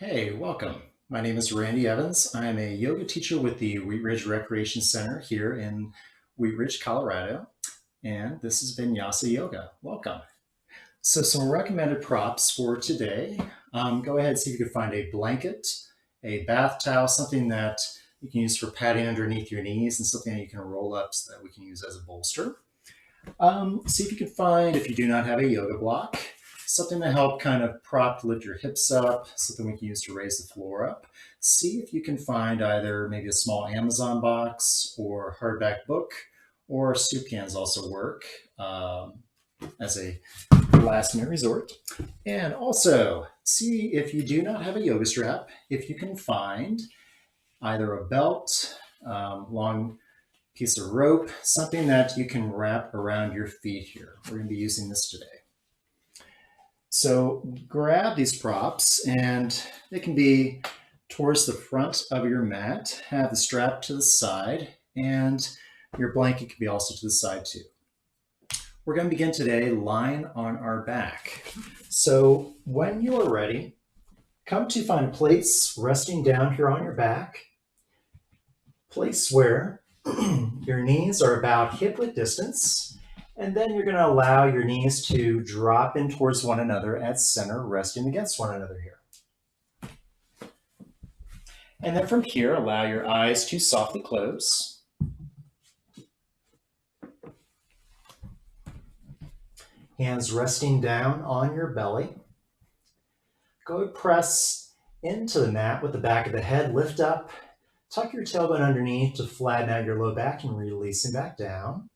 Hey, welcome. My name is Randy Evans. I am a yoga teacher with the Wheat Ridge Recreation Center here in Wheat Ridge, Colorado, and this is Vinyasa Yoga. Welcome. So, some recommended props for today. Go ahead and see if you can find a blanket, a bath towel, something that you can use for padding underneath your knees, and something that you can roll up so that we can use as a bolster. See if you can find, if you do not have a yoga block, something to help kind of lift your hips up, something we can use to raise the floor up. See if you can find either maybe a small Amazon box or hardback book, or soup cans also work as a last minute resort. And also see if you do not have a yoga strap, if you can find either a belt, long piece of rope, something that you can wrap around your feet here. We're going to be using this today. So grab these props, and they can be towards the front of your mat, have the strap to the side, and your blanket can be also to the side too. We're going to begin today lying on our back. So when you are ready, come to find a place resting down here on your back, place where your knees are about hip width distance, and then you're going to allow your knees to drop in towards one another at center, resting against one another here. And then from here, allow your eyes to softly close. Hands resting down on your belly. Go press into the mat with the back of the head, lift up, tuck your tailbone underneath to flatten out your low back and releasing back down.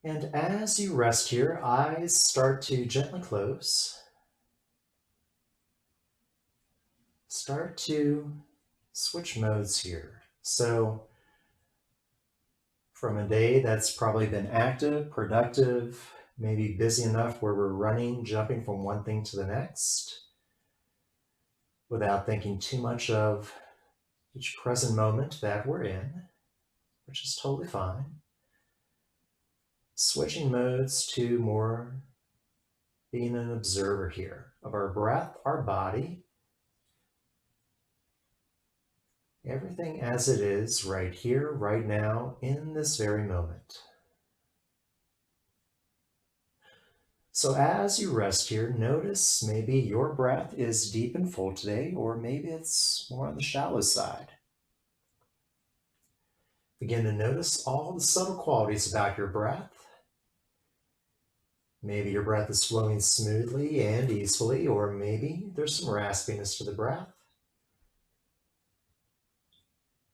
And as you rest here, eyes start to gently close. Start to switch modes here. So from a day that's probably been active, productive, maybe busy enough where we're running, jumping from one thing to the next, without thinking too much of each present moment that we're in, which is totally fine. Switching modes to more being an observer here of our breath, our body, everything as it is right here, right now, in this very moment. So as you rest here, notice maybe your breath is deep and full today, or maybe it's more on the shallow side. Begin to notice all the subtle qualities about your breath. Maybe your breath is flowing smoothly and easily, or maybe there's some raspiness to the breath.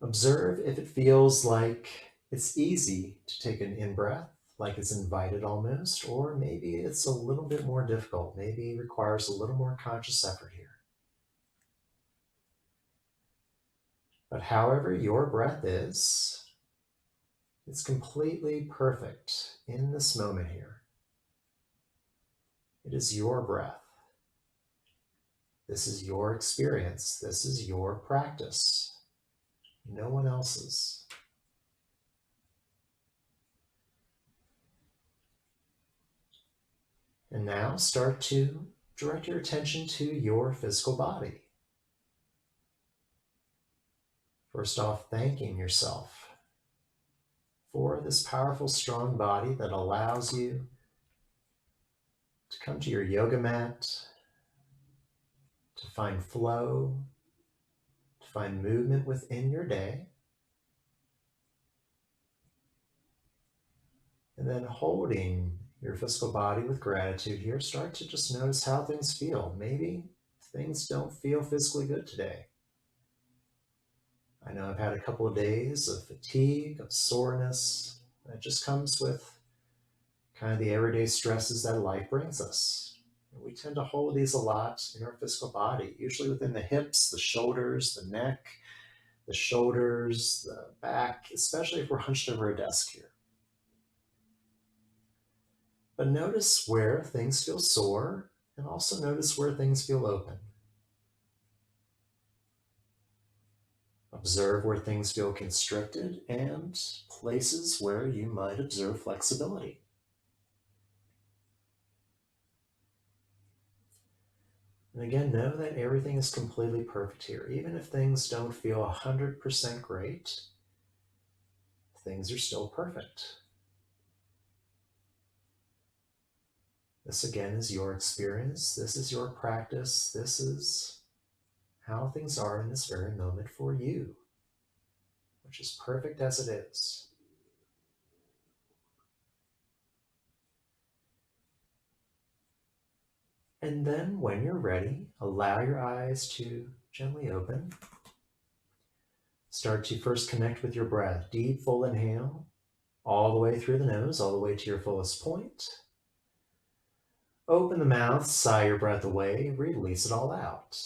Observe if it feels like it's easy to take an in-breath, like it's invited almost, or maybe it's a little bit more difficult, maybe requires a little more conscious effort here. But however your breath is, it's completely perfect in this moment here. It is your breath. This is your experience. This is your practice. No one else's. And now start to direct your attention to your physical body. First off, thanking yourself for this powerful, strong body that allows you to come to your yoga mat, to find flow, to find movement within your day. And then holding your physical body with gratitude here, start to just notice how things feel. Maybe things don't feel physically good today. I know I've had a couple of days of fatigue, of soreness, that just comes with kind of the everyday stresses that life brings us. And we tend to hold these a lot in our physical body, usually within the hips, the shoulders, the neck, the shoulders, the back, especially if we're hunched over a desk here. But notice where things feel sore, and also notice where things feel open. Observe where things feel constricted and places where you might observe flexibility. And again, know that everything is completely perfect here. Even if things don't feel 100% great, things are still perfect. This again is your experience. This is your practice. This is how things are in this very moment for you, which is perfect as it is. And then when you're ready, allow your eyes to gently open. Start to first connect with your breath. Deep, full inhale, all the way through the nose, all the way to your fullest point. Open the mouth, sigh your breath away, release it all out.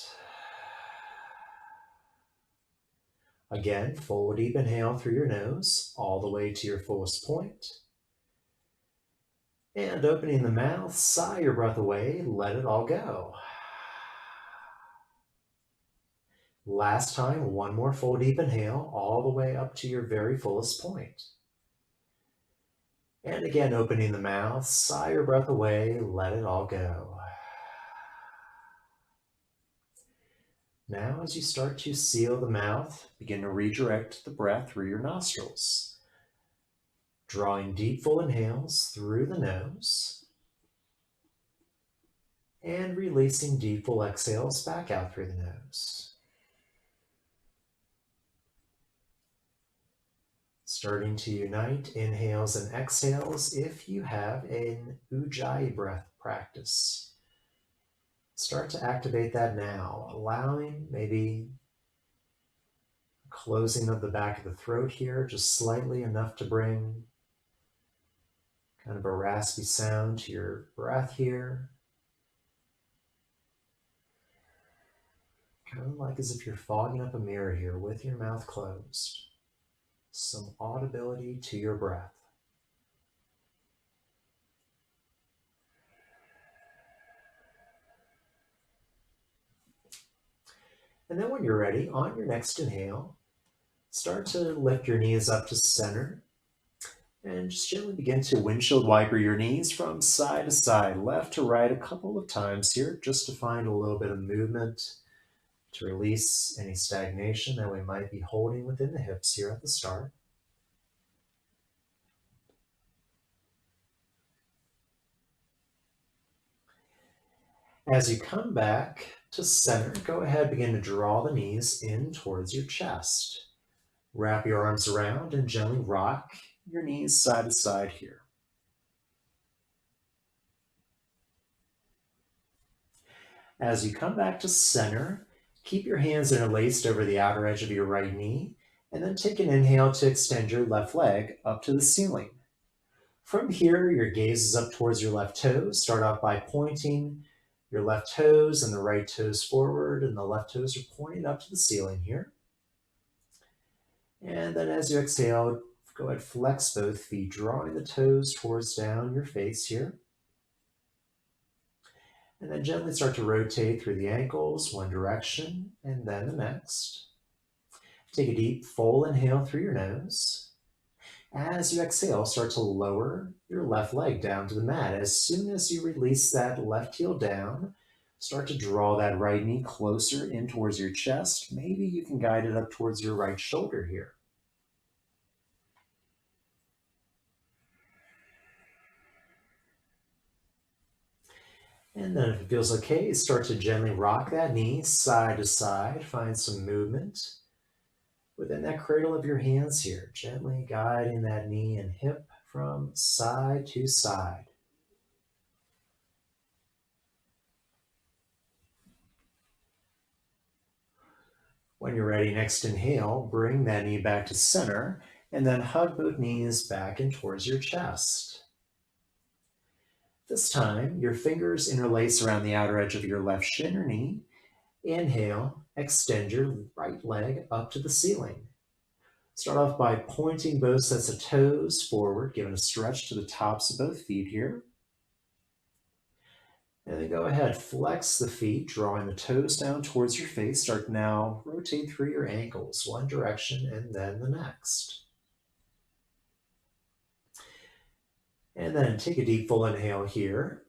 Again, full deep inhale through your nose, all the way to your fullest point. And opening the mouth, sigh your breath away, let it all go. Last time, one more full deep inhale, all the way up to your very fullest point. And again, opening the mouth, sigh your breath away, let it all go. Now, as you start to seal the mouth, begin to redirect the breath through your nostrils. Drawing deep, full inhales through the nose. And releasing deep, full exhales back out through the nose. Starting to unite inhales and exhales if you have an Ujjayi breath practice. Start to activate that now, allowing maybe closing of the back of the throat here, just slightly enough to bring kind of a raspy sound to your breath here. Kind of like as if you're fogging up a mirror here with your mouth closed. Some audibility to your breath. And then when you're ready, on your next inhale, start to lift your knees up to center and just gently begin to windshield wiper your knees from side to side, left to right a couple of times here, just to find a little bit of movement to release any stagnation that we might be holding within the hips here at the start. As you come back to center, go ahead, begin to draw the knees in towards your chest. Wrap your arms around and gently rock your knees side to side here. As you come back to center, keep your hands interlaced over the outer edge of your right knee, and then take an inhale to extend your left leg up to the ceiling. From here, your gaze is up towards your left toes. Start off by pointing your left toes and the right toes forward, and the left toes are pointed up to the ceiling here. And then as you exhale, go ahead, flex both feet, drawing the toes towards down your face here. And then gently start to rotate through the ankles, one direction and then the next. Take a deep, full inhale through your nose. As you exhale, start to lower your left leg down to the mat. As soon as you release that left heel down, start to draw that right knee closer in towards your chest. Maybe you can guide it up towards your right shoulder here. And then if it feels okay, start to gently rock that knee side to side. Find some movement within that cradle of your hands here, gently guiding that knee and hip from side to side. When you're ready, next inhale, bring that knee back to center, and then hug both knees back in towards your chest. This time, your fingers interlace around the outer edge of your left shin or knee. Inhale, extend your right leg up to the ceiling. Start off by pointing both sets of toes forward, giving a stretch to the tops of both feet here. And then go ahead, flex the feet, drawing the toes down towards your face. Start now, rotate through your ankles, one direction and then the next. And then take a deep full inhale here.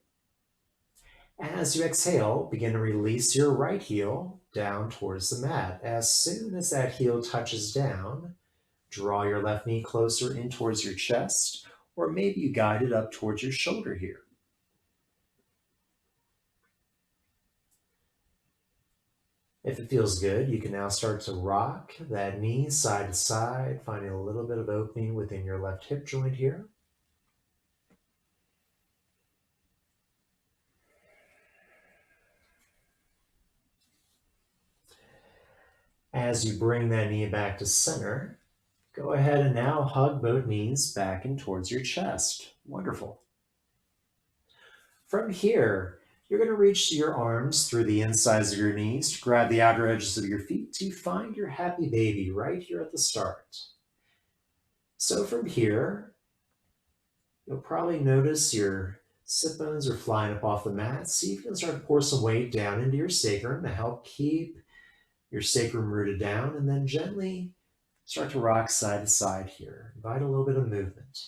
As you exhale, begin to release your right heel down towards the mat. As soon as that heel touches down, draw your left knee closer in towards your chest, or maybe you guide it up towards your shoulder here. If it feels good, you can now start to rock that knee side to side, finding a little bit of opening within your left hip joint here. As you bring that knee back to center, go ahead and now hug both knees back in towards your chest. Wonderful. From here, you're going to reach your arms through the insides of your knees to grab the outer edges of your feet to find your happy baby right here at the start. So from here, you'll probably notice your sit bones are flying up off the mat. See if you can start to pour some weight down into your sacrum to help keep your sacrum rooted down, and then gently start to rock side to side here. Invite a little bit of movement.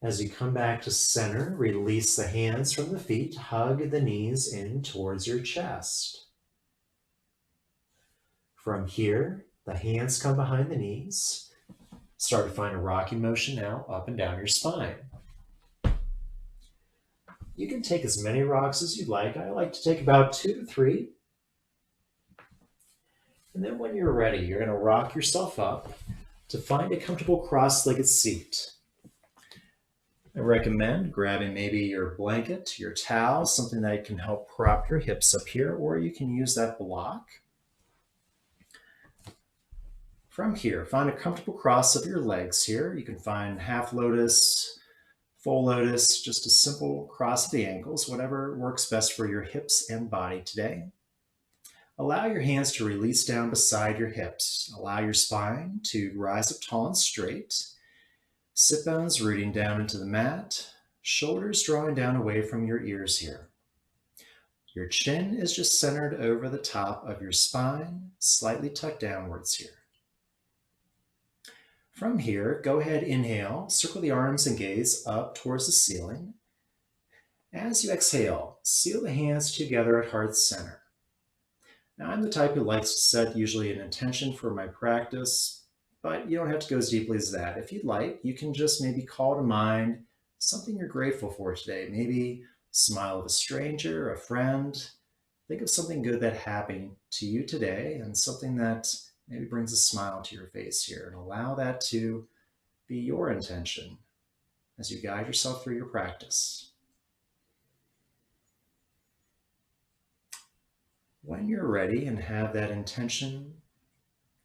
As you come back to center, release the hands from the feet, hug the knees in towards your chest. From here, the hands come behind the knees. Start to find a rocking motion now up and down your spine. You can take as many rocks as you'd like. I like to take about 2 to 3. And then when you're ready, you're going to rock yourself up to find a comfortable cross-legged seat. I recommend grabbing maybe your blanket, your towel, something that can help prop your hips up here, or you can use that block. From here, find a comfortable cross of your legs here. You can find half lotus, full lotus, just a simple cross of the ankles, whatever works best for your hips and body today. Allow your hands to release down beside your hips. Allow your spine to rise up tall and straight. Sit bones rooting down into the mat. Shoulders drawing down away from your ears here. Your chin is just centered over the top of your spine, slightly tucked downwards here. From here, go ahead, inhale, circle the arms and gaze up towards the ceiling. As you exhale, seal the hands together at heart center. Now, I'm the type who likes to set usually an intention for my practice, but you don't have to go as deeply as that. If you'd like, you can just maybe call to mind something you're grateful for today. Maybe smile of a stranger, a friend. Think of something good that happened to you today and something that maybe brings a smile to your face here, and allow that to be your intention as you guide yourself through your practice. When you're ready and have that intention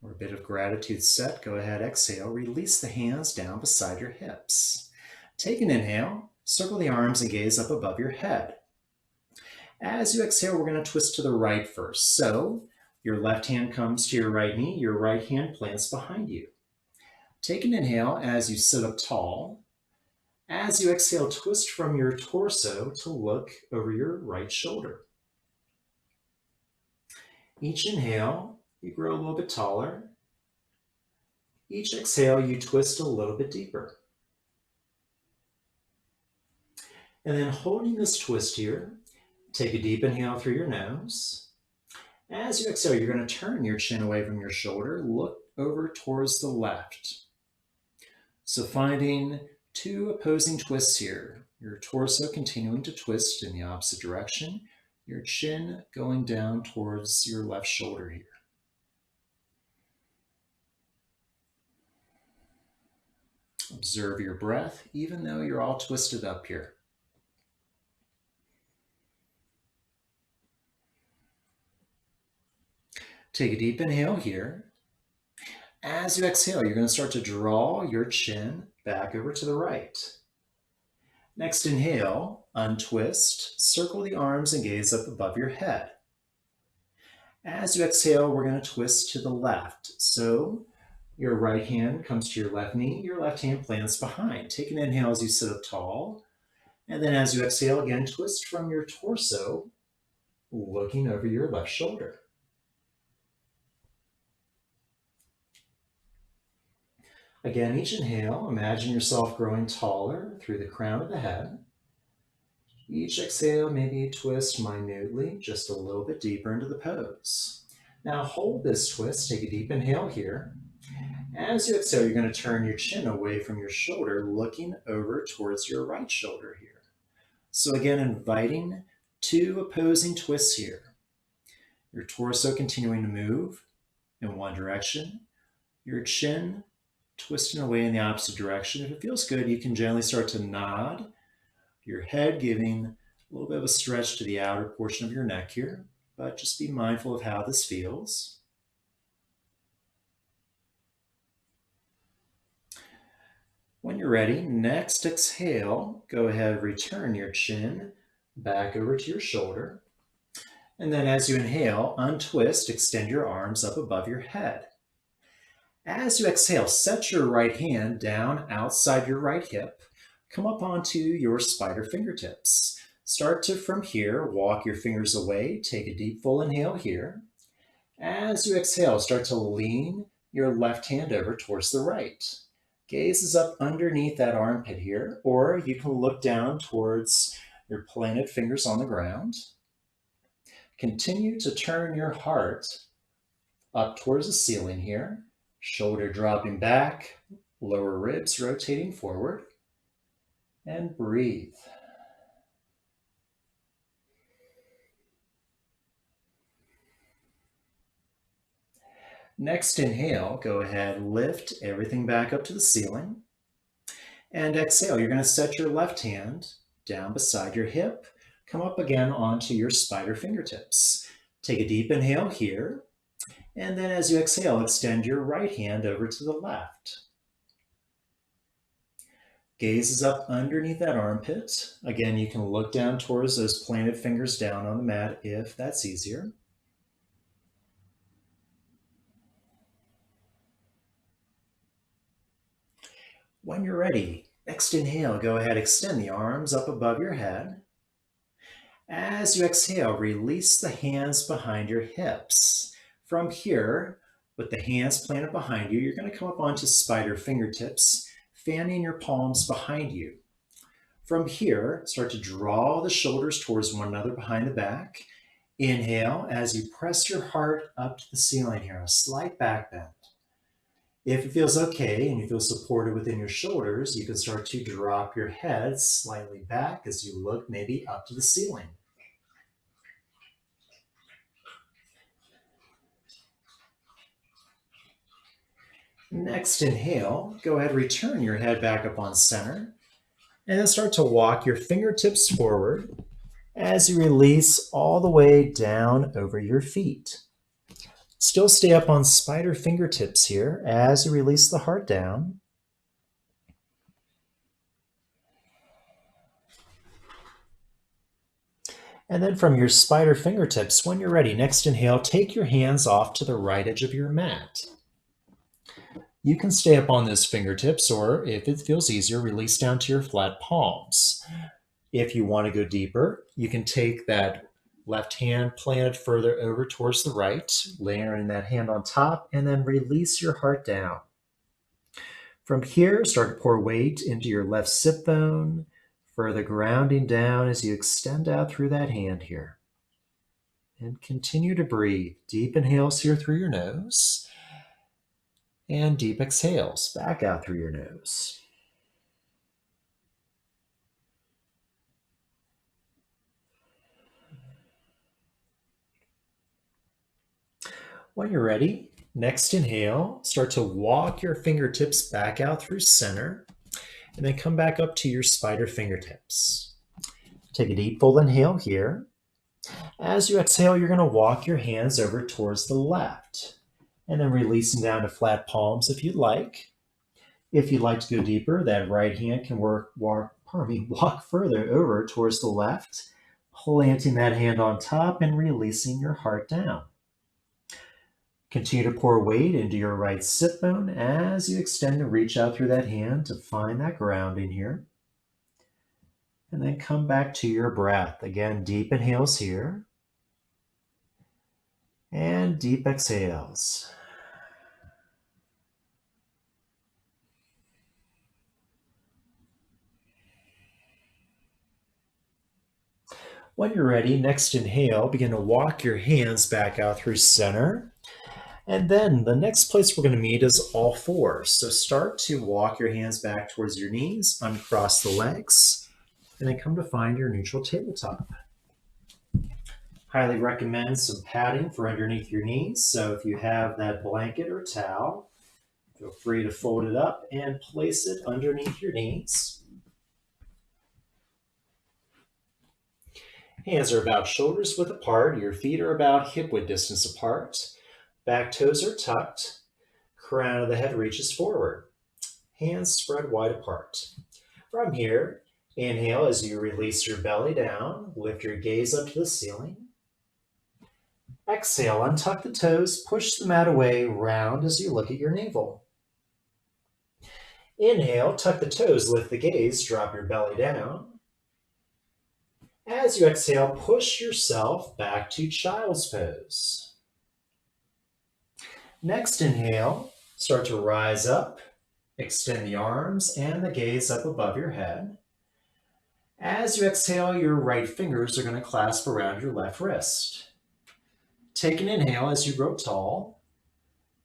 or a bit of gratitude set, go ahead, exhale, release the hands down beside your hips. Take an inhale, circle the arms and gaze up above your head. As you exhale, we're going to twist to the right first. So your left hand comes to your right knee, your right hand plants behind you. Take an inhale as you sit up tall. As you exhale, twist from your torso to look over your right shoulder. Each inhale, you grow a little bit taller. Each exhale, you twist a little bit deeper. And then holding this twist here, take a deep inhale through your nose. As you exhale, you're going to turn your chin away from your shoulder, look over towards the left. So finding 2 opposing twists here, your torso continuing to twist in the opposite direction, your chin going down towards your left shoulder here. Observe your breath, even though you're all twisted up here. Take a deep inhale here. As you exhale, you're going to start to draw your chin back over to the right. Next inhale, untwist, circle the arms and gaze up above your head. As you exhale, we're going to twist to the left. So your right hand comes to your left knee, your left hand plants behind. Take an inhale as you sit up tall. And then as you exhale, again, twist from your torso, looking over your left shoulder. Again, each inhale, imagine yourself growing taller through the crown of the head. Each exhale, maybe twist minutely, just a little bit deeper into the pose. Now hold this twist, take a deep inhale here. As you exhale, you're going to turn your chin away from your shoulder, looking over towards your right shoulder here. So again, inviting two opposing twists here. Your torso continuing to move in one direction, your chin twisting away in the opposite direction. If it feels good, you can gently start to nod your head, giving a little bit of a stretch to the outer portion of your neck here, but just be mindful of how this feels. When you're ready, next exhale, go ahead, return your chin back over to your shoulder. And then as you inhale, untwist, extend your arms up above your head. As you exhale, set your right hand down outside your right hip. Come up onto your spider fingertips. Start to, from here, walk your fingers away. Take a deep full inhale here. As you exhale, start to lean your left hand over towards the right. Gaze is up underneath that armpit here, or you can look down towards your planted fingers on the ground. Continue to turn your heart up towards the ceiling here. Shoulder dropping back, lower ribs rotating forward, and breathe. Next inhale, go ahead, lift everything back up to the ceiling. And exhale, you're going to set your left hand down beside your hip. Come up again onto your spider fingertips. Take a deep inhale here. And then as you exhale, extend your right hand over to the left. Gaze is up underneath that armpit. Again, you can look down towards those planted fingers down on the mat if that's easier. When you're ready, next inhale, go ahead, extend the arms up above your head. As you exhale, release the hands behind your hips. From here, with the hands planted behind you, you're going to come up onto spider fingertips, fanning your palms behind you. From here, start to draw the shoulders towards one another behind the back. Inhale as you press your heart up to the ceiling here, a slight back bend. If it feels okay and you feel supported within your shoulders, you can start to drop your head slightly back as you look maybe up to the ceiling. Next inhale, go ahead, return your head back up on center, and then start to walk your fingertips forward as you release all the way down over your feet. Still stay up on spider fingertips here as you release the heart down. And then from your spider fingertips, when you're ready, next inhale, take your hands off to the right edge of your mat. You can stay up on those fingertips, or if it feels easier, release down to your flat palms. If you want to go deeper, you can take that left hand planted further over towards the right, layering that hand on top, and then release your heart down. From here, start to pour weight into your left sit bone, further grounding down as you extend out through that hand here. And continue to breathe. Deep inhales here through your nose, and deep exhales back out through your nose. When you're ready, next inhale, start to walk your fingertips back out through center, and then come back up to your spider fingertips. Take a deep full inhale here. As you exhale, you're going to walk your hands over towards the left, and then releasing down to flat palms if you'd like. If you'd like to go deeper, that right hand can walk further over towards the left, planting that hand on top and releasing your heart down. Continue to pour weight into your right sit bone as you extend and reach out through that hand to find that grounding here. And then come back to your breath. Again, deep inhales here. And deep exhales. When you're ready, next inhale, begin to walk your hands back out through center. And then the next place we're going to meet is all fours. So start to walk your hands back towards your knees, uncross the legs, and then come to find your neutral tabletop. Highly recommend some padding for underneath your knees. So if you have that blanket or towel, feel free to fold it up and place it underneath your knees. Hands are about shoulders width apart. Your feet are about hip width distance apart. Back toes are tucked. Crown of the head reaches forward. Hands spread wide apart. From here, inhale as you release your belly down. Lift your gaze up to the ceiling. Exhale, untuck the toes, push the mat away, round as you look at your navel. Inhale, tuck the toes, lift the gaze, drop your belly down. As you exhale, push yourself back to child's pose. Next inhale, start to rise up, extend the arms and the gaze up above your head. As you exhale, your right fingers are going to clasp around your left wrist. Take an inhale as you grow tall,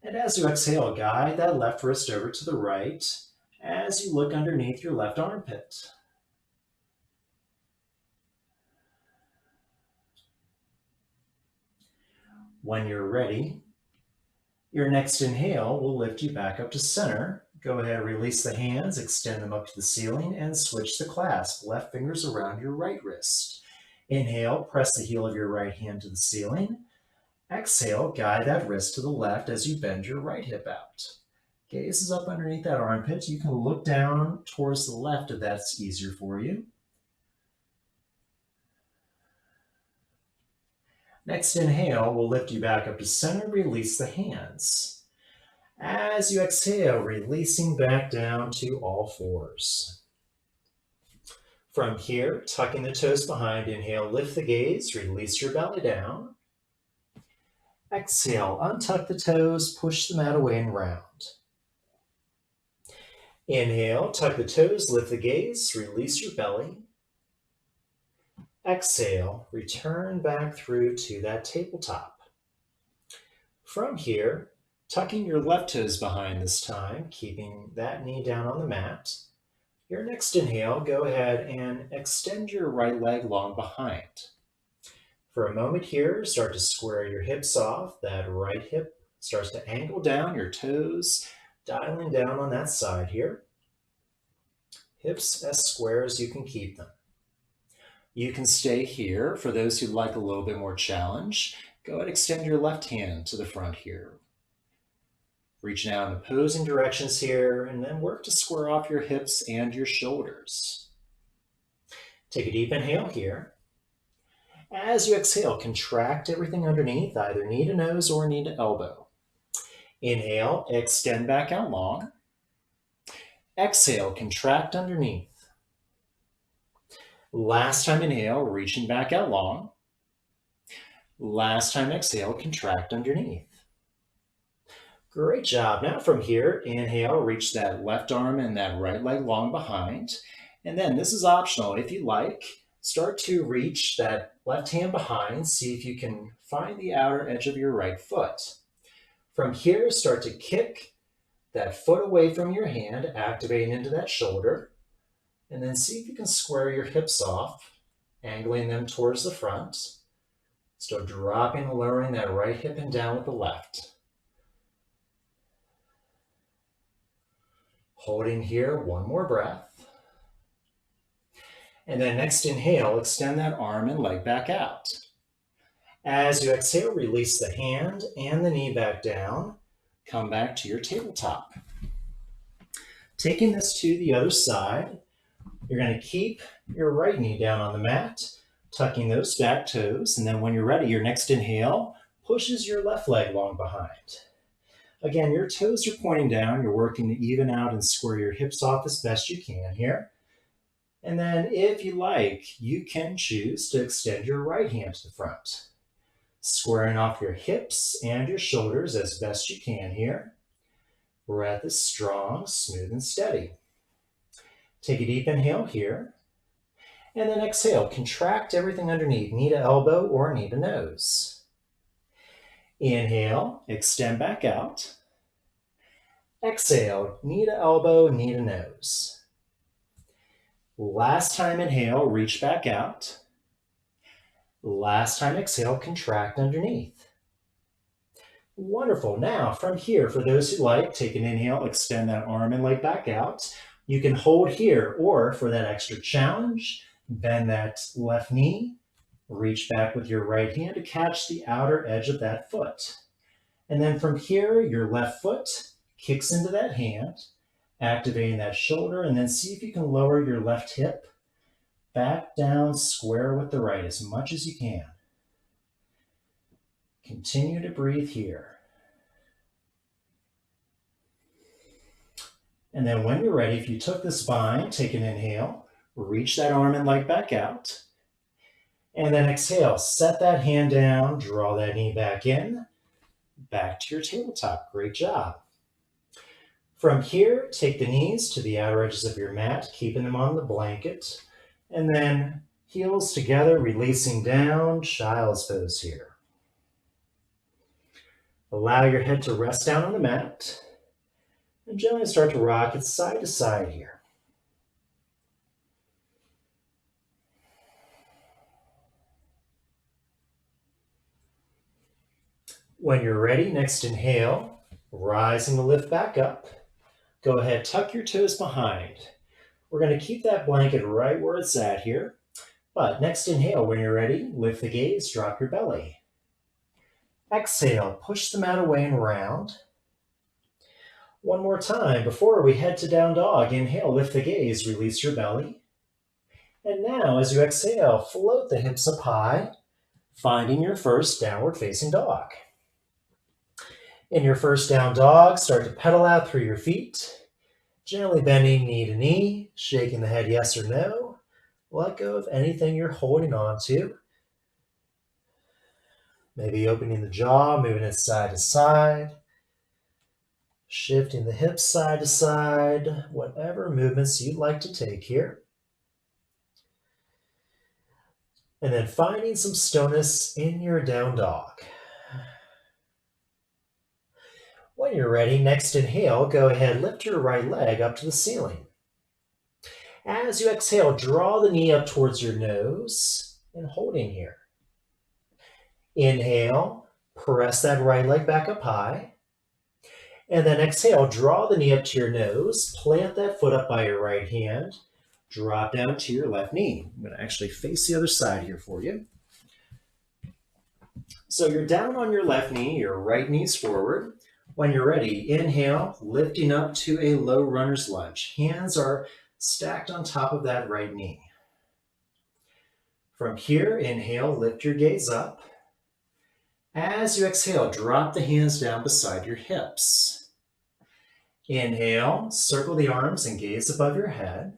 and as you exhale, guide that left wrist over to the right as you look underneath your left armpit. When you're ready, your next inhale will lift you back up to center. Go ahead, release the hands, extend them up to the ceiling, and switch the clasp. Left fingers around your right wrist. Inhale, press the heel of your right hand to the ceiling. Exhale, guide that wrist to the left as you bend your right hip out. Gaze is up underneath that armpit. You can look down towards the left if that's easier for you. Next inhale will lift you back up to center, release the hands. As you exhale, releasing back down to all fours. From here, tucking the toes behind, inhale, lift the gaze, release your belly down. Exhale, untuck the toes, push the mat away and round. Inhale, tuck the toes, lift the gaze, release your belly. Exhale, return back through to that tabletop. From here, tucking your left toes behind this time, keeping that knee down on the mat. Your next inhale, go ahead and extend your right leg long behind. For a moment here, start to square your hips off. That right hip starts to angle down, your toes dialing down on that side here. Hips as square as you can keep them. You can stay here. For those who'd like a little bit more challenge, go ahead and extend your left hand to the front here. Reach out in opposing directions here, and then work to square off your hips and your shoulders. Take a deep inhale here. As you exhale, contract everything underneath, either knee to nose or knee to elbow. Inhale, extend back out long. Exhale, contract underneath. Last time inhale, reaching back out long. Last time exhale, contract underneath. Great job. Now from here, inhale, reach that left arm and that right leg long behind. And then this is optional. If you like, start to reach that left hand behind. See if you can find the outer edge of your right foot. From here, start to kick that foot away from your hand, activating into that shoulder. And then see if you can square your hips off, angling them towards the front. Start dropping and lowering that right hip and down with the left. Holding here, one more breath. And then next inhale, extend that arm and leg back out. As you exhale, release the hand and the knee back down. Come back to your tabletop. Taking this to the other side, you're going to keep your right knee down on the mat, tucking those back toes, and then when you're ready, your next inhale pushes your left leg long behind. Again, your toes are pointing down. You're working to even out and square your hips off as best you can here. And then if you like, you can choose to extend your right hand to the front, squaring off your hips and your shoulders as best you can here. Breath is strong, smooth, and steady. Take a deep inhale here. And then exhale, contract everything underneath, knee to elbow or knee to nose. Inhale, extend back out. Exhale, knee to elbow, knee to nose. Last time inhale, reach back out. Last time exhale, contract underneath. Wonderful. Now from here, for those who like, take an inhale, extend that arm and leg back out. You can hold here, or for that extra challenge, bend that left knee, reach back with your right hand to catch the outer edge of that foot. And then from here, your left foot kicks into that hand, activating that shoulder, and then see if you can lower your left hip back down square with the right as much as you can. Continue to breathe here. And then when you're ready, if you took the spine, take an inhale, reach that arm and leg back out. And then exhale, set that hand down, draw that knee back in, back to your tabletop. Great job. From here, take the knees to the outer edges of your mat, keeping them on the blanket. And then heels together, releasing down, child's pose here. Allow your head to rest down on the mat. And gently start to rock it side to side here. When you're ready, next inhale, rising to lift back up. Go ahead, tuck your toes behind. We're going to keep that blanket right where it's at here. But next inhale, when you're ready, lift the gaze, drop your belly. Exhale, push the mat away and round. One more time before we head to down dog. Inhale, lift the gaze, release your belly. And now as you exhale, float the hips up high, finding your first downward facing dog. In your first down dog, start to pedal out through your feet, gently bending knee to knee, shaking the head yes or no. Let go of anything you're holding on to. Maybe opening the jaw, moving it side to side, shifting the hips side to side, whatever movements you'd like to take here. And then finding some stillness in your down dog. When you're ready, next inhale, go ahead, lift your right leg up to the ceiling. As you exhale, draw the knee up towards your nose and holding here. Inhale, press that right leg back up high. And then exhale, draw the knee up to your nose, plant that foot up by your right hand, drop down to your left knee. I'm going to actually face the other side here for you. So you're down on your left knee, your right knee's forward. When you're ready, inhale, lifting up to a low runner's lunge. Hands are stacked on top of that right knee. From here, inhale, lift your gaze up. As you exhale, drop the hands down beside your hips. Inhale, circle the arms and gaze above your head.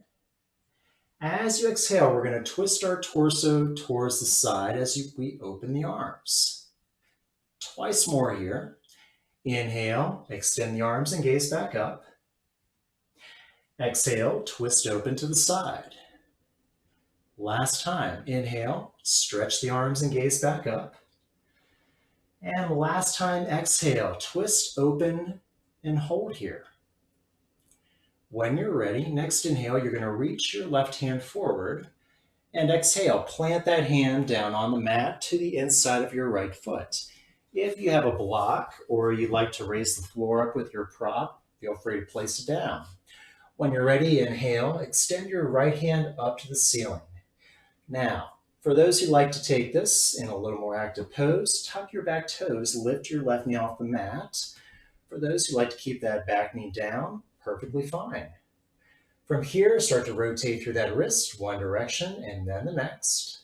As you exhale, we're going to twist our torso towards the side as we open the arms. Twice more here. Inhale, extend the arms and gaze back up. Exhale, twist open to the side. Last time, inhale, stretch the arms and gaze back up. And last time, exhale, twist open and hold here. When you're ready, next inhale, you're going to reach your left hand forward. And exhale, plant that hand down on the mat to the inside of your right foot. If you have a block or you'd like to raise the floor up with your prop, feel free to place it down. When you're ready, inhale, extend your right hand up to the ceiling. Now, for those who like to take this in a little more active pose, tuck your back toes, lift your left knee off the mat. For those who like to keep that back knee down, perfectly fine. From here, start to rotate through that wrist, one direction and then the next.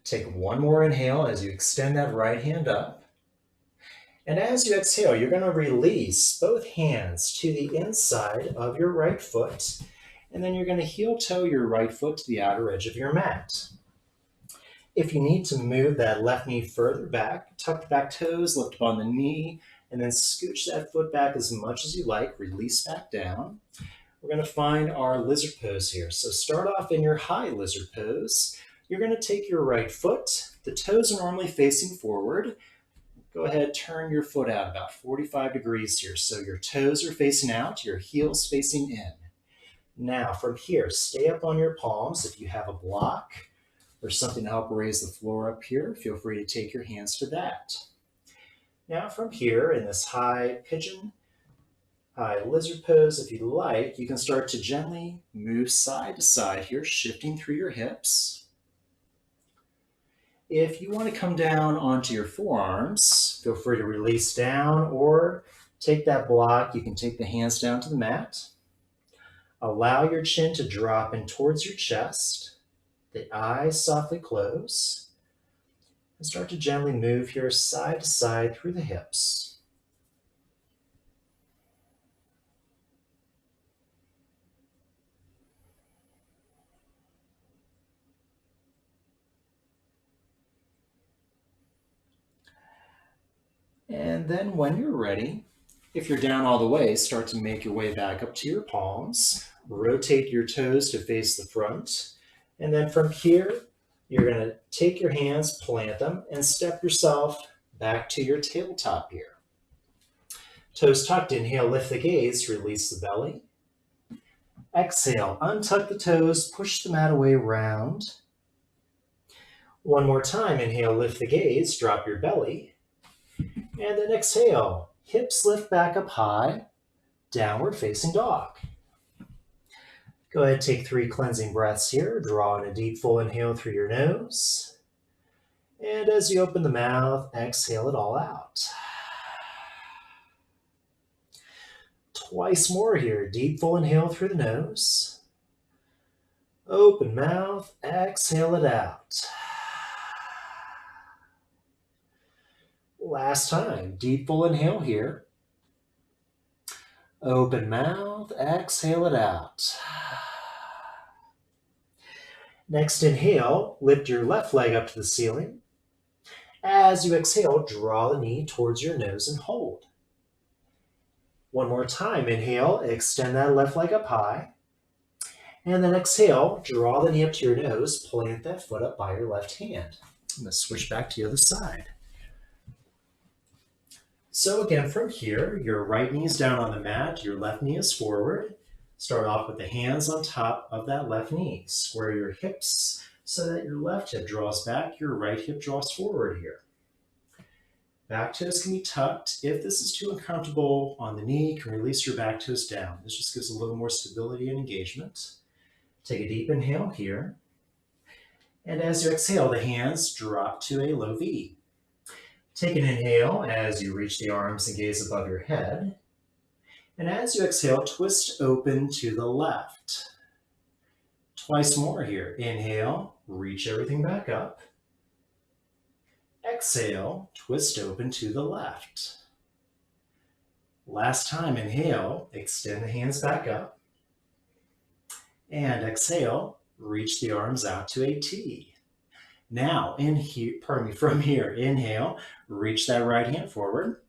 Take one more inhale as you extend that right hand up. And as you exhale, you're going to release both hands to the inside of your right foot. And then you're going to heel toe your right foot to the outer edge of your mat. If you need to move that left knee further back, tuck the back toes, lift up on the knee, and then scooch that foot back as much as you like, release back down. We're going to find our lizard pose here. So start off in your high lizard pose. You're going to take your right foot, the toes are normally facing forward. Go ahead, turn your foot out about 45 degrees here. So your toes are facing out, your heels facing in. Now from here, stay up on your palms. If you have a block or something to help raise the floor up here, feel free to take your hands to that. Now from here, in this high pigeon, high lizard pose, if you like, you can start to gently move side to side here, shifting through your hips. If you want to come down onto your forearms, feel free to release down or take that block. You can take the hands down to the mat. Allow your chin to drop in towards your chest. The eyes softly close. And start to gently move here side to side through the hips. And then when you're ready, if you're down all the way, start to make your way back up to your palms. Rotate your toes to face the front. And then from here, you're going to take your hands, plant them, and step yourself back to your tabletop here. Toes tucked, inhale, lift the gaze, release the belly. Exhale, untuck the toes, push the mat away, round. One more time, inhale, lift the gaze, drop your belly. And then exhale, hips lift back up high, downward facing dog. Go ahead, take 3 cleansing breaths here. Draw in a deep full inhale through your nose. And as you open the mouth, exhale it all out. Twice more here. Deep full inhale through the nose. Open mouth, exhale it out. Last time, deep full inhale here. Open mouth, exhale it out. Next inhale, lift your left leg up to the ceiling. As you exhale, draw the knee towards your nose and hold. One more time, inhale, extend that left leg up high. And then exhale, draw the knee up to your nose, plant that foot up by your left hand. I'm going to switch back to the other side. So again, from here, your right knee is down on the mat, your left knee is forward. Start off with the hands on top of that left knee. Square your hips so that your left hip draws back, your right hip draws forward here. Back toes can be tucked. If this is too uncomfortable on the knee, you can release your back toes down. This just gives a little more stability and engagement. Take a deep inhale here. And as you exhale, the hands drop to a low V. Take an inhale as you reach the arms and gaze above your head. And as you exhale, twist open to the left. Twice more here. Inhale, reach everything back up. Exhale, twist open to the left. Last time, inhale, extend the hands back up. And exhale, reach the arms out to a T. Now, from here, inhale, reach that right hand forward.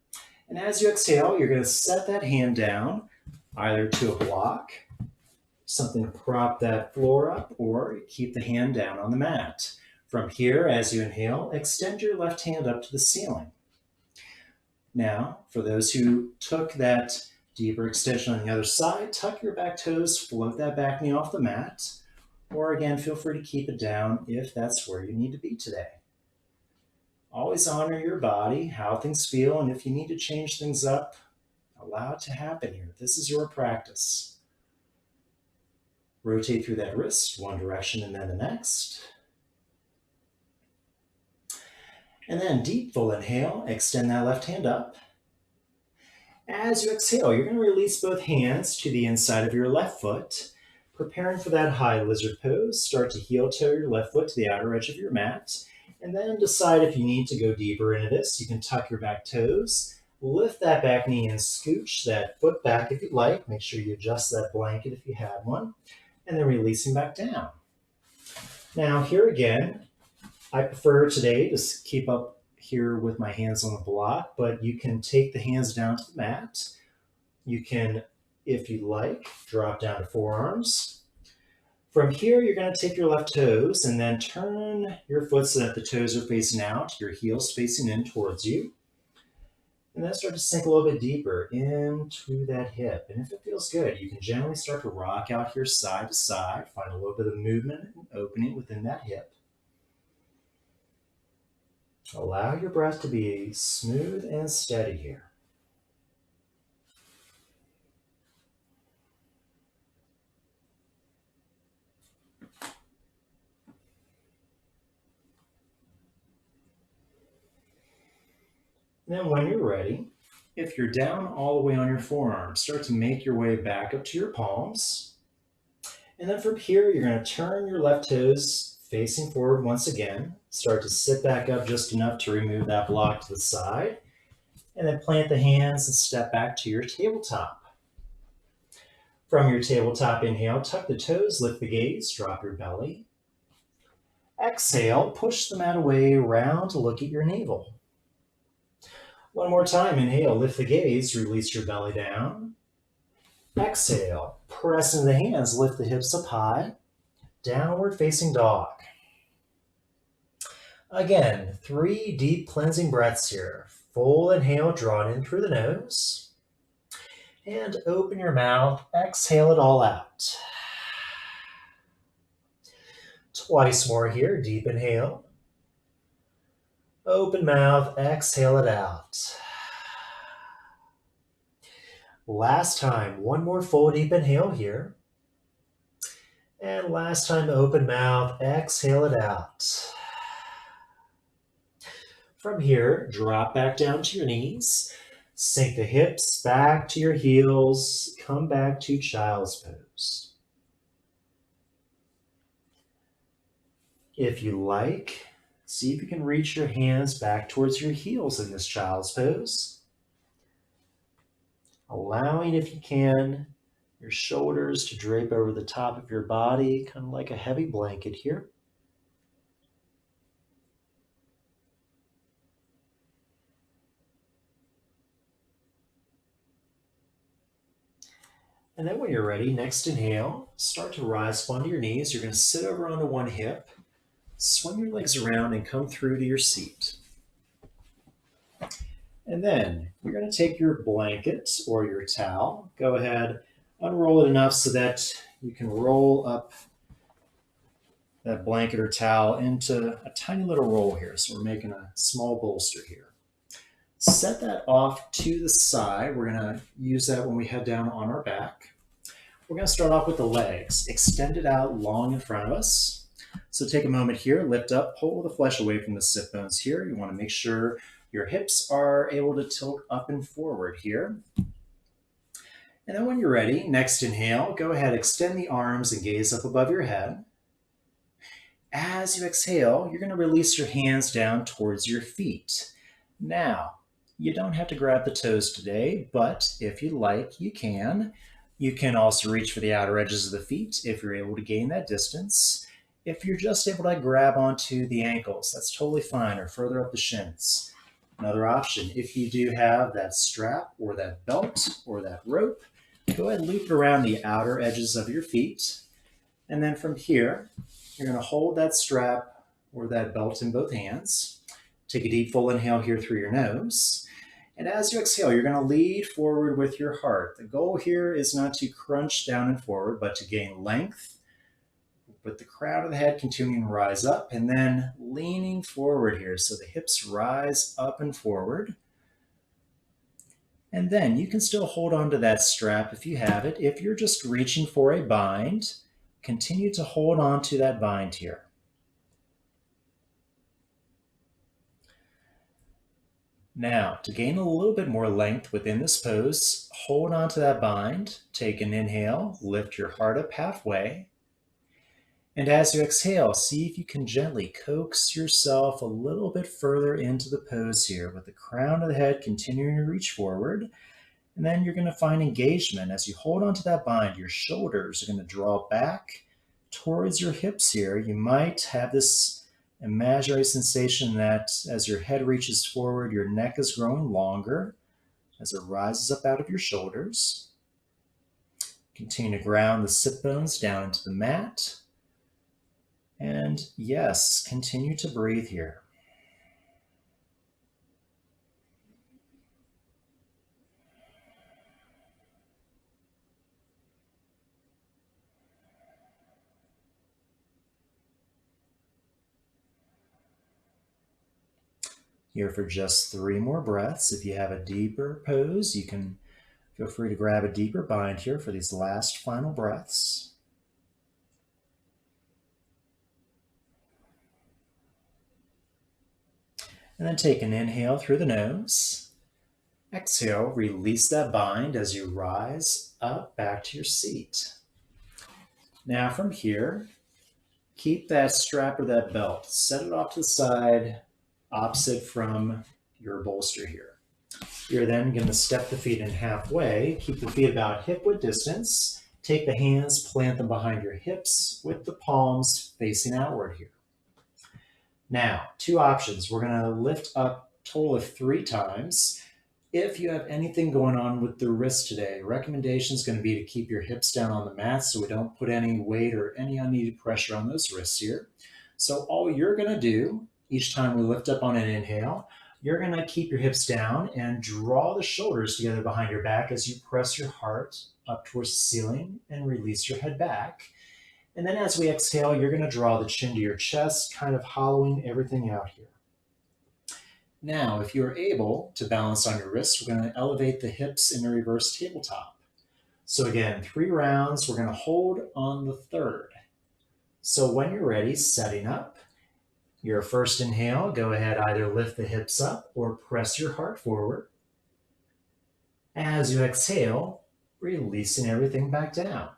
And as you exhale, you're going to set that hand down, either to a block, something to prop that floor up, or keep the hand down on the mat. From here, as you inhale, extend your left hand up to the ceiling. Now, for those who took that deeper extension on the other side, tuck your back toes, float that back knee off the mat, or again, feel free to keep it down if that's where you need to be today. Always honor your body, how things feel, and if you need to change things up, allow it to happen here. This is your practice. Rotate through that wrist, one direction and then the next. And then deep full inhale, extend that left hand up. As you exhale, you're going to release both hands to the inside of your left foot. Preparing for that high lizard pose, start to heel toe your left foot to the outer edge of your mat. And then decide if you need to go deeper into this. You can tuck your back toes, lift that back knee and scooch that foot back if you'd like. Make sure you adjust that blanket if you have one. And then releasing back down. Now here again, I prefer today to keep up here with my hands on the block, but you can take the hands down to the mat. You can, if you like, drop down to forearms. From here, you're going to take your left toes and then turn your foot so that the toes are facing out, your heels facing in towards you. And then start to sink a little bit deeper into that hip. And if it feels good, you can gently start to rock out here side to side, find a little bit of movement and opening within that hip. Allow your breath to be smooth and steady here. Then when you're ready, if you're down all the way on your forearms, start to make your way back up to your palms. And then from here, you're going to turn your left toes facing forward once again. Start to sit back up just enough to remove that block to the side. And then plant the hands and step back to your tabletop. From your tabletop, inhale, tuck the toes, lift the gaze, drop your belly. Exhale, push the mat away, round to look at your navel. One more time, inhale, lift the gaze, release your belly down. Exhale, press into the hands, lift the hips up high, downward facing dog. Again, 3 deep cleansing breaths here. Full inhale, drawn in through the nose. And open your mouth, exhale it all out. Twice more here, deep inhale. Open mouth, exhale it out. Last time, one more full deep inhale here. And last time, open mouth, exhale it out. From here, drop back down to your knees. Sink the hips back to your heels. Come back to child's pose. If you like, see if you can reach your hands back towards your heels in this child's pose. Allowing, if you can, your shoulders to drape over the top of your body, kind of like a heavy blanket here. And then when you're ready, next inhale, start to rise up onto your knees. You're going to sit over onto one hip, swing your legs around and come through to your seat. And then you're going to take your blanket or your towel. Go ahead, unroll it enough so that you can roll up that blanket or towel into a tiny little roll here. So we're making a small bolster here. Set that off to the side. We're going to use that when we head down on our back. We're going to start off with the legs, extended out long in front of us. So take a moment here, lift up, pull the flesh away from the sit bones here. You want to make sure your hips are able to tilt up and forward here. And then when you're ready, next inhale, go ahead, extend the arms and gaze up above your head. As you exhale, you're going to release your hands down towards your feet. Now, you don't have to grab the toes today, but if you like, you can. You can also reach for the outer edges of the feet if you're able to gain that distance. If you're just able to grab onto the ankles, that's totally fine, or further up the shins. Another option, if you do have that strap or that belt or that rope, go ahead and loop it around the outer edges of your feet. And then from here, you're going to hold that strap or that belt in both hands. Take a deep full inhale here through your nose. And as you exhale, you're going to lead forward with your heart. The goal here is not to crunch down and forward, but to gain length, with the crown of the head continuing to rise up, and then leaning forward here. So the hips rise up and forward. And then you can still hold on to that strap if you have it. If you're just reaching for a bind, continue to hold on to that bind here. Now, to gain a little bit more length within this pose, hold on to that bind, take an inhale, lift your heart up halfway, and as you exhale, see if you can gently coax yourself a little bit further into the pose here, with the crown of the head continuing to reach forward, and then you're going to find engagement. As you hold on to that bind, your shoulders are going to draw back towards your hips here. You might have this Imaginary sensation that as your head reaches forward, your neck is growing longer as it rises up out of your shoulders. Continue to ground the sit bones down into the mat. And yes, continue to breathe here. Here for just 3 more breaths. If you have a deeper pose, you can feel free to grab a deeper bind here for these last final breaths. And then take an inhale through the nose. Exhale, release that bind as you rise up back to your seat. Now from here, keep that strap or that belt. Set it off to the side, opposite from your bolster here. You're then going to step the feet in halfway. Keep the feet about hip-width distance. Take the hands, plant them behind your hips with the palms facing outward here. Now, 2 options. We're going to lift up a total of 3 times. If you have anything going on with the wrist today, recommendation is going to be to keep your hips down on the mat so we don't put any weight or any unneeded pressure on those wrists here. So all you're going to do each time we lift up on an inhale, you're going to keep your hips down and draw the shoulders together behind your back as you press your heart up towards the ceiling and release your head back. And then as we exhale, you're going to draw the chin to your chest, kind of hollowing everything out here. Now, if you're able to balance on your wrists, we're going to elevate the hips in a reverse tabletop. So again, 3 rounds, we're going to hold on the 3rd. So when you're ready, setting up, your first inhale, go ahead, either lift the hips up or press your heart forward. As you exhale, releasing everything back down.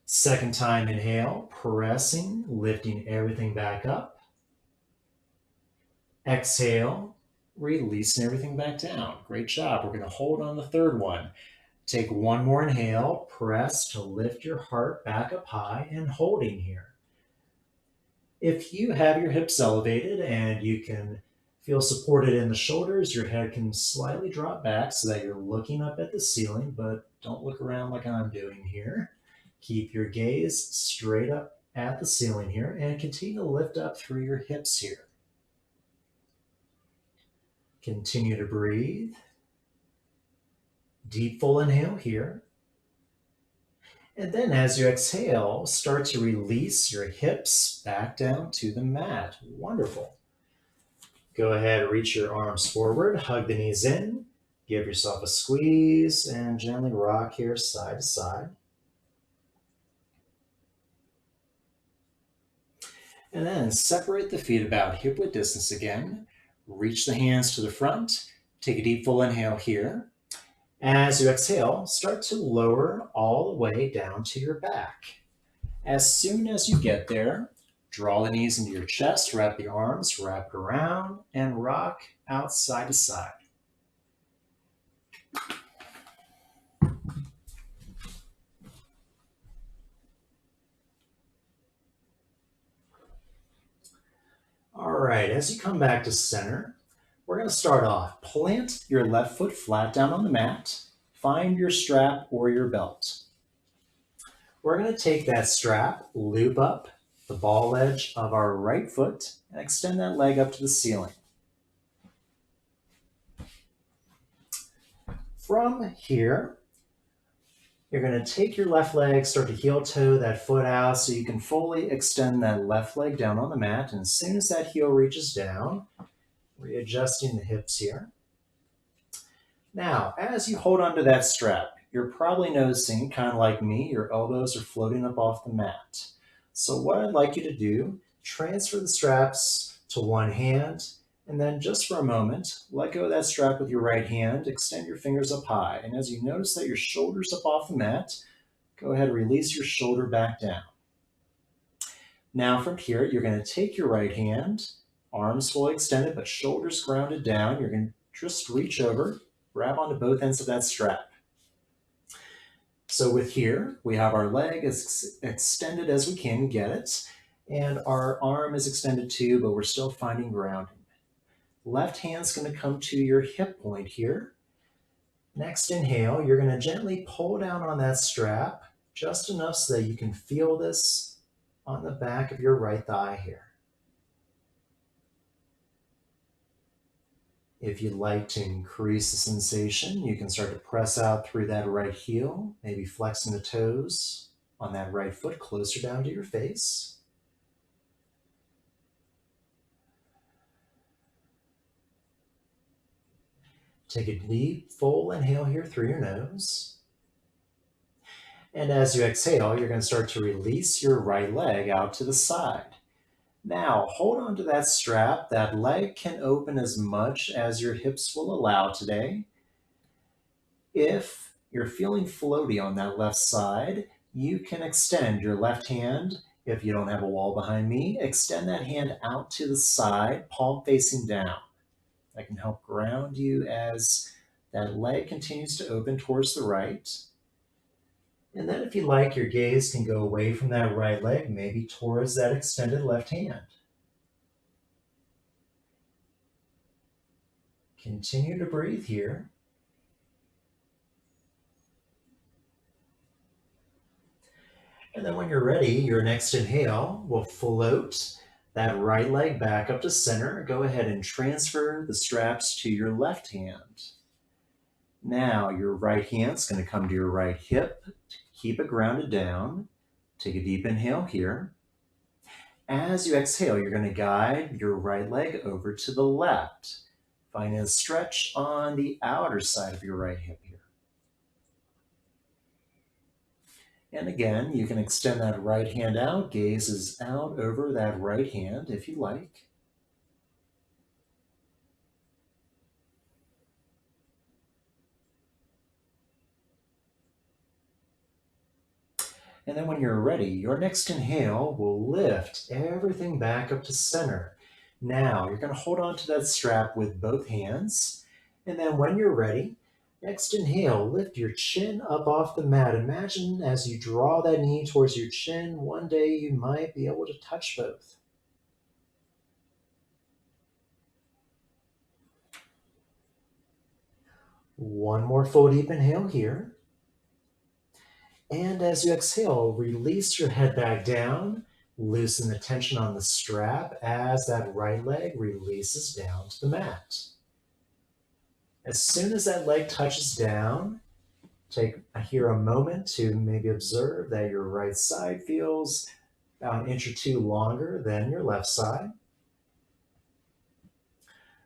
Second time inhale, pressing, lifting everything back up. Exhale, releasing everything back down. Great job. We're going to hold on the 3rd one. Take 1 more inhale, press to lift your heart back up high and holding here. If you have your hips elevated and you can feel supported in the shoulders, your head can slightly drop back so that you're looking up at the ceiling, but don't look around like I'm doing here. Keep your gaze straight up at the ceiling here and continue to lift up through your hips here. Continue to breathe. Deep full inhale here. And then as you exhale, start to release your hips back down to the mat. Wonderful. Go ahead, reach your arms forward, hug the knees in, give yourself a squeeze, and gently rock here side to side. And then separate the feet about hip-width distance again. Reach the hands to the front. Take a deep full inhale here. As you exhale, start to lower all the way down to your back. As soon as you get there, draw the knees into your chest, wrap the arms, wrap it around, and rock out side to side. All right, as you come back to center, we're going to start off. Plant your left foot flat down on the mat. Find your strap or your belt. We're going to take that strap, loop up the ball edge of our right foot, and extend that leg up to the ceiling. From here, you're going to take your left leg, start to heel toe that foot out so you can fully extend that left leg down on the mat. And as soon as that heel reaches down, readjusting the hips here. Now, as you hold onto that strap, you're probably noticing, kind of like me, your elbows are floating up off the mat. So what I'd like you to do, transfer the straps to one hand, and then just for a moment, let go of that strap with your right hand, extend your fingers up high. And as you notice that your shoulder's up off the mat, go ahead and release your shoulder back down. Now from here, you're going to take your right hand, arms fully extended, but shoulders grounded down. You're going to just reach over, grab onto both ends of that strap. So with here, we have our leg as extended as we can get it. And our arm is extended too, but we're still finding grounding. Left hand's going to come to your hip point here. Next inhale, you're going to gently pull down on that strap just enough so that you can feel this on the back of your right thigh here. If you'd like to increase the sensation, you can start to press out through that right heel, maybe flexing the toes on that right foot closer down to your face. Take a deep, full inhale here through your nose. And as you exhale, you're going to start to release your right leg out to the side. Now, hold on to that strap. That leg can open as much as your hips will allow today. If you're feeling floaty on that left side, you can extend your left hand. If you don't have a wall behind me, extend that hand out to the side, palm facing down. That can help ground you as that leg continues to open towards the right. And then if you like, your gaze can go away from that right leg, maybe towards that extended left hand. Continue to breathe here. And then when you're ready, your next inhale will float that right leg back up to center. Go ahead and transfer the straps to your left hand. Now your right hand's going to come to your right hip to keep it grounded down. Take a deep inhale here. As you exhale, you're going to guide your right leg over to the left. Finding a stretch on the outer side of your right hip here. And again, you can extend that right hand out. Gaze is out over that right hand if you like. And then when you're ready, your next inhale will lift everything back up to center. Now, you're going to hold on to that strap with both hands. And then when you're ready, next inhale, lift your chin up off the mat. Imagine as you draw that knee towards your chin, one day you might be able to touch both. One more full deep inhale here. And as you exhale, release your head back down. Loosen the tension on the strap as that right leg releases down to the mat. As soon as that leg touches down, take here a moment to maybe observe that your right side feels about an inch or two longer than your left side.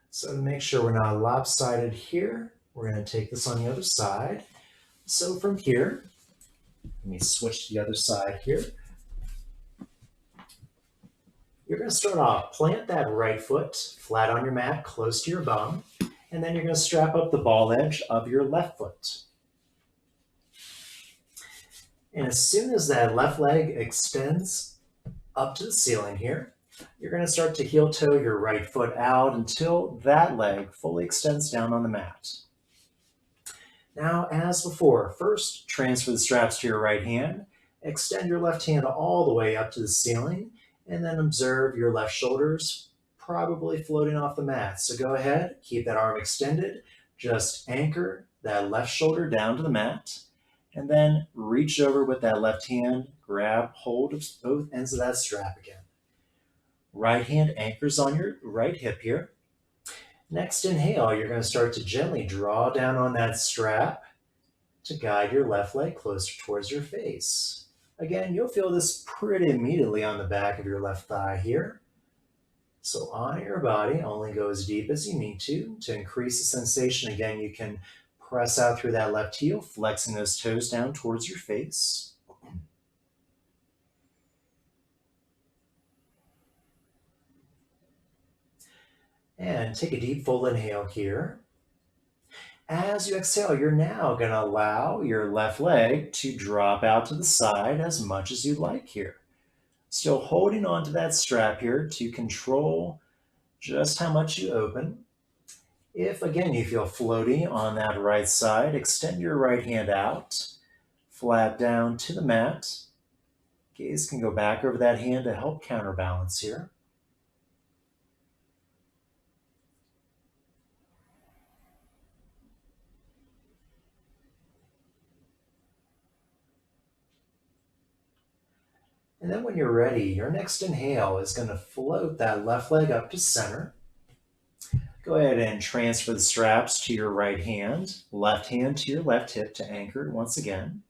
So to make sure we're not lopsided here, we're going to take this on the other side. So from here, let me switch to the other side here. You're going to start off, plant that right foot flat on your mat, close to your bum, and then you're going to strap up the ball edge of your left foot. And as soon as that left leg extends up to the ceiling here, you're going to start to heel toe your right foot out until that leg fully extends down on the mat. Now, as before, first transfer the straps to your right hand, extend your left hand all the way up to the ceiling, and then observe your left shoulders probably floating off the mat. So go ahead, keep that arm extended, just anchor that left shoulder down to the mat, and then reach over with that left hand, grab hold of both ends of that strap again. Right hand anchors on your right hip here. Next inhale, you're going to start to gently draw down on that strap to guide your left leg closer towards your face. Again, you'll feel this pretty immediately on the back of your left thigh here. So honor your body, only go as deep as you need to increase the sensation. Again, you can press out through that left heel, flexing those toes down towards your face. And take a deep full inhale here. As you exhale, you're now going to allow your left leg to drop out to the side as much as you'd like here. Still holding on to that strap here to control just how much you open. If, again, you feel floaty on that right side, extend your right hand out, flat down to the mat. Gaze can go back over that hand to help counterbalance here. And then when you're ready, your next inhale is going to float that left leg up to center. Go ahead and transfer the straps to your right hand to your left hip to anchor once again.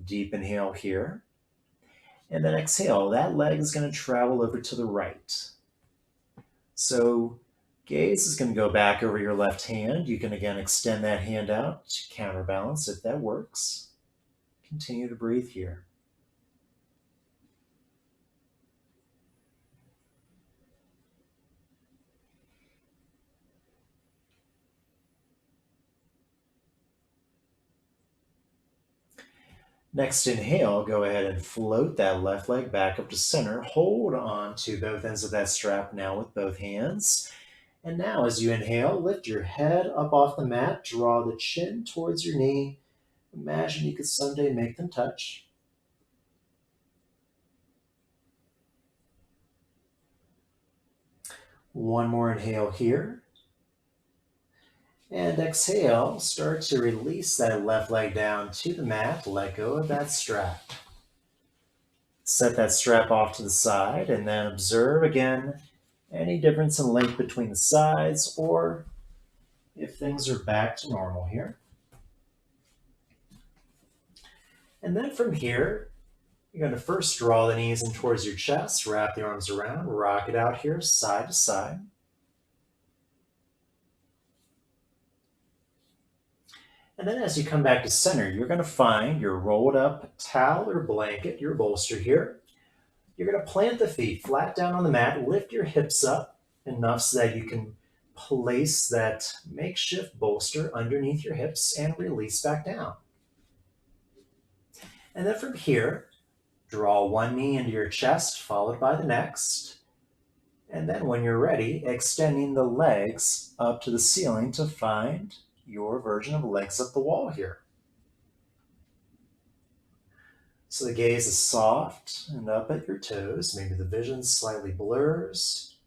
Deep inhale here. And then exhale, that leg is going to travel over to the right. So gaze is going to go back over your left hand. You can again extend that hand out to counterbalance if that works. Continue to breathe here. Next inhale, go ahead and float that left leg back up to center. Hold on to both ends of that strap now with both hands. And now as you inhale, lift your head up off the mat, draw the chin towards your knee. Imagine you could someday make them touch. One more inhale here. And exhale, start to release that left leg down to the mat. Let go of that strap. Set that strap off to the side and then observe again any difference in length between the sides or if things are back to normal here. And then from here, you're going to first draw the knees in towards your chest, wrap the arms around, rock it out here side to side. And then as you come back to center, you're going to find your rolled up towel or blanket, your bolster here. You're going to plant the feet flat down on the mat, lift your hips up enough so that you can place that makeshift bolster underneath your hips and release back down. And then from here, draw one knee into your chest, followed by the next. And then when you're ready, extending the legs up to the ceiling to find your version of legs up the wall here. So the gaze is soft and up at your toes. Maybe the vision slightly blurs.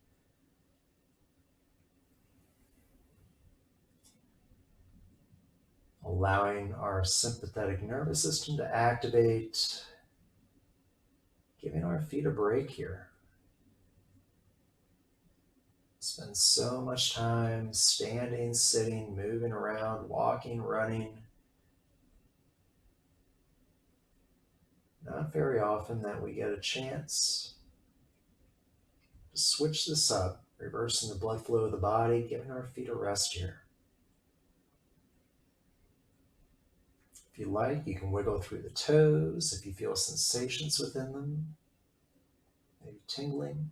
Allowing our sympathetic nervous system to activate. Giving our feet a break here. Spend so much time standing, sitting, moving around, walking, running. Not very often that we get a chance to switch this up, reversing the blood flow of the body, giving our feet a rest here. If you like, you can wiggle through the toes if you feel sensations within them, maybe tingling.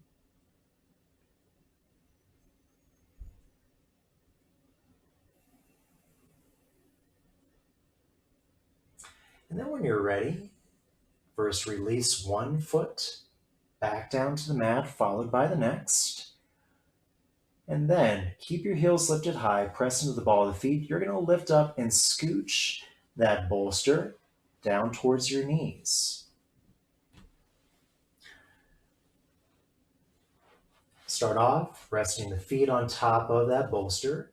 And then when you're ready, first release one foot back down to the mat, followed by the next. And then keep your heels lifted high, press into the ball of the feet. You're going to lift up and scooch that bolster down towards your knees. Start off resting the feet on top of that bolster.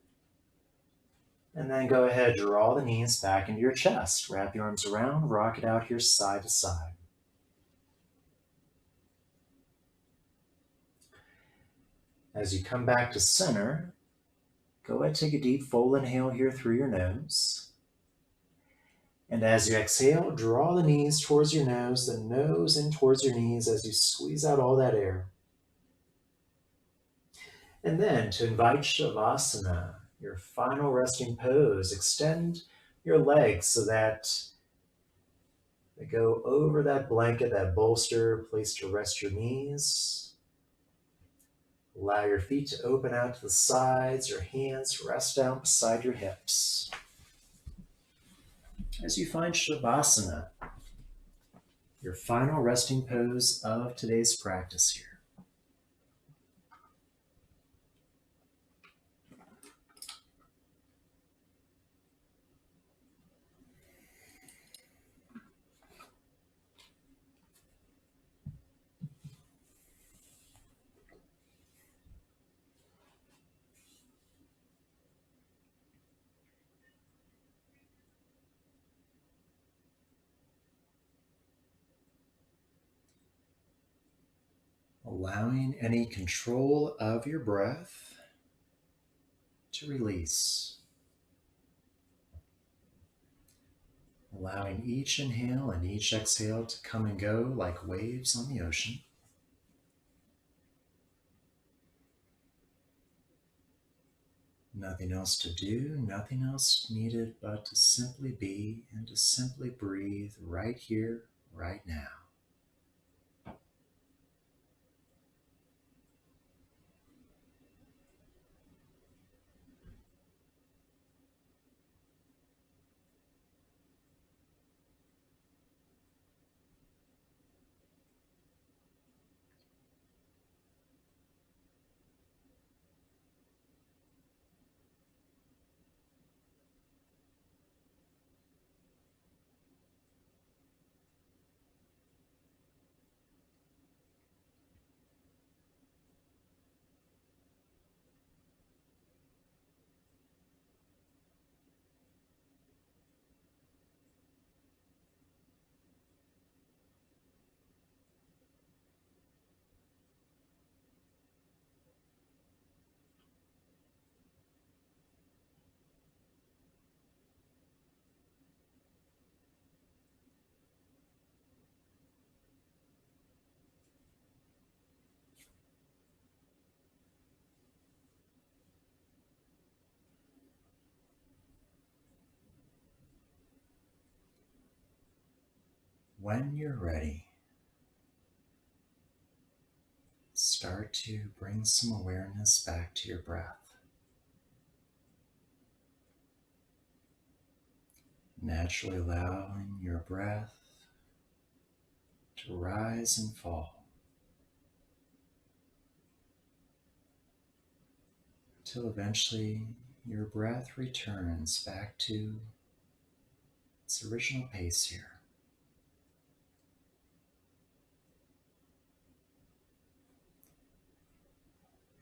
And then go ahead, draw the knees back into your chest. Wrap your arms around, rock it out here side to side. As you come back to center, go ahead, take a deep full inhale here through your nose. And as you exhale, draw the knees towards your nose, the nose in towards your knees as you squeeze out all that air. And then to invite Shavasana, your final resting pose, extend your legs so that they go over that blanket, that bolster, place to rest your knees. Allow your feet to open out to the sides, your hands rest out beside your hips. As you find Shavasana, your final resting pose of today's practice here. allowing any control of your breath to release. Allowing each inhale and each exhale to come and go like waves on the ocean. Nothing else to do, nothing else needed but to simply be and to simply breathe right here, right now. When you're ready, start to bring some awareness back to your breath. Naturally allowing your breath to rise and fall until eventually your breath returns back to its original pace here.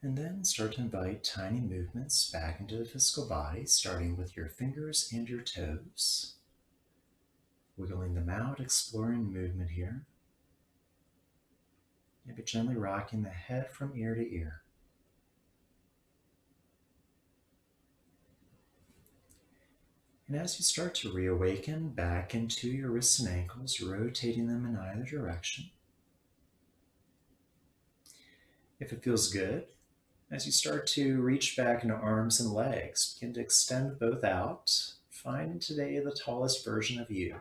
And then start to invite tiny movements back into the physical body, starting with your fingers and your toes. Wiggling them out, exploring movement here. Maybe gently rocking the head from ear to ear. And as you start to reawaken back into your wrists and ankles, rotating them in either direction. If it feels good, as you start to reach back into arms and legs, begin to extend both out. Find today the tallest version of you.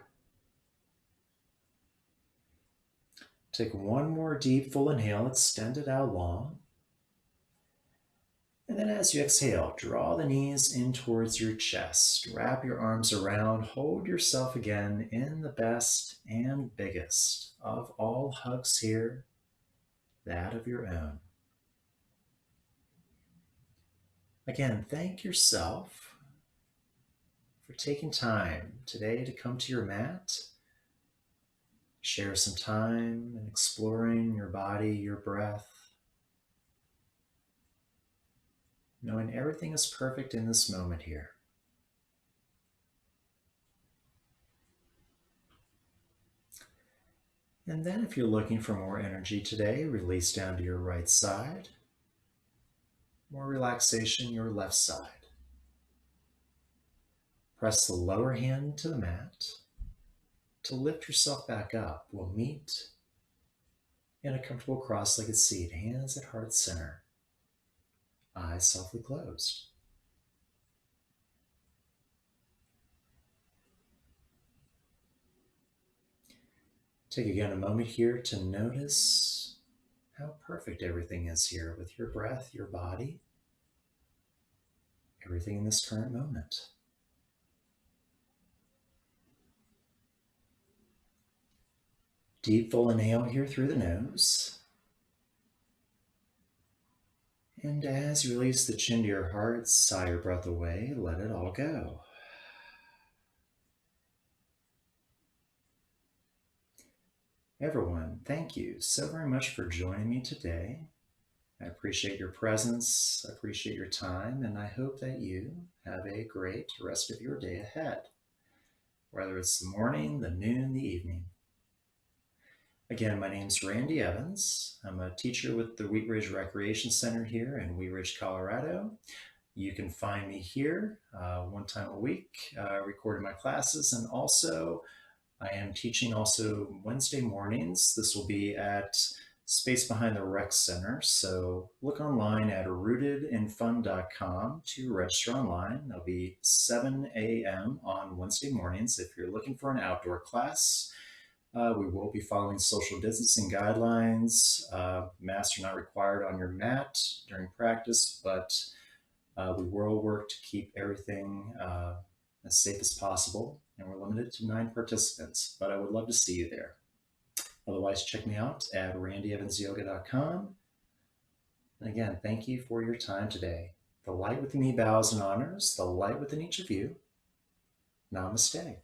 Take one more deep, full inhale, extend it out long. And then as you exhale, draw the knees in towards your chest. Wrap your arms around, hold yourself again in the best and biggest of all hugs here, that of your own. Again, thank yourself for taking time today to come to your mat, share some time in exploring your body, your breath, knowing everything is perfect in this moment here. And then if you're looking for more energy today, release down to your right side. More relaxation, your left side. Press the lower hand to the mat. To lift yourself back up, we'll meet in a comfortable cross-legged seat, hands at heart center, eyes softly closed. Take again a moment here to notice how perfect everything is here with your breath, your body, everything in this current moment. Deep full inhale here through the nose. And as you release the chin to your heart, sigh your breath away, let it all go. Everyone, thank you so very much for joining me today. I appreciate your presence, I appreciate your time, and I hope that you have a great rest of your day ahead, whether it's the morning, the noon, the evening. Again, my name's Randy Evans. I'm a teacher with the Wheat Ridge Recreation Center here in Wheat Ridge, Colorado. You can find me here one time a week, recording my classes, and also I am teaching also Wednesday mornings. This will be at Space Behind the Rec Center. So look online at rootedinfun.com to register online. That'll be 7 a.m. on Wednesday mornings if you're looking for an outdoor class. We will be following social distancing guidelines. Masks are not required on your mat during practice, but we will work to keep everything as safe as possible. And we're limited to 9 participants, but I would love to see you there. Otherwise, check me out at randyevansyoga.com. And again, thank you for your time today. The light within me bows and honors the light within each of you. Namaste.